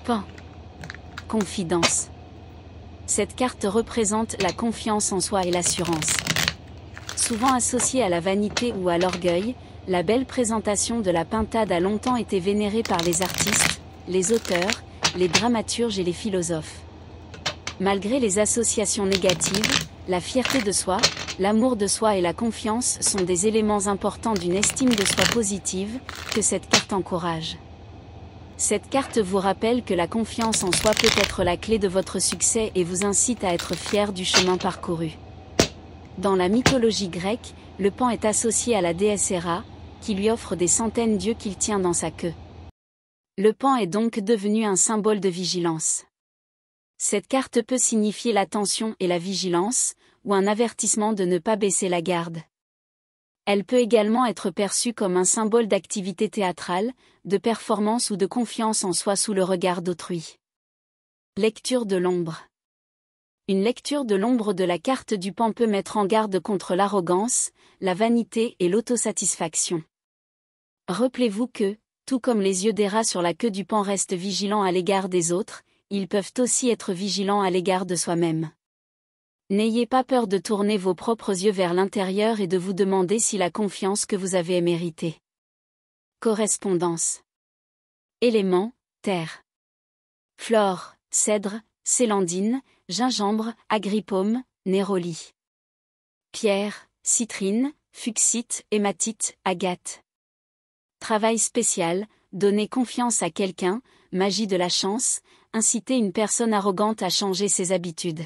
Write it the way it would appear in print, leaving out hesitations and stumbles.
Pan. Confidence. Cette carte représente la confiance en soi et l'assurance. Souvent associée à la vanité ou à l'orgueil, la belle présentation de la pintade a longtemps été vénérée par les artistes, les auteurs, les dramaturges et les philosophes. Malgré les associations négatives, la fierté de soi, l'amour de soi et la confiance sont des éléments importants d'une estime de soi positive, que cette carte encourage. Cette carte vous rappelle que la confiance en soi peut être la clé de votre succès et vous incite à être fier du chemin parcouru. Dans la mythologie grecque, le pan est associé à la déesse Héra, qui lui offre des centaines d'yeux qu'il tient dans sa queue. Le pan est donc devenu un symbole de vigilance. Cette carte peut signifier l'attention et la vigilance, ou un avertissement de ne pas baisser la garde. Elle peut également être perçue comme un symbole d'activité théâtrale, de performance ou de confiance en soi sous le regard d'autrui. Lecture de l'ombre. Une lecture de l'ombre de la carte du pan peut mettre en garde contre l'arrogance, la vanité et l'autosatisfaction. Rappelez-vous que, tout comme les yeux d'Héra sur la queue du pan restent vigilants à l'égard des autres, ils peuvent aussi être vigilants à l'égard de soi-même. N'ayez pas peur de tourner vos propres yeux vers l'intérieur et de vous demander si la confiance que vous avez est méritée. Correspondance. Éléments, terre. Flore, cèdre, célandine, gingembre, agripaume, néroli. Pierre, citrine, fuchsite, hématite, agate. Travail spécial, donner confiance à quelqu'un, magie de la chance, inciter une personne arrogante à changer ses habitudes.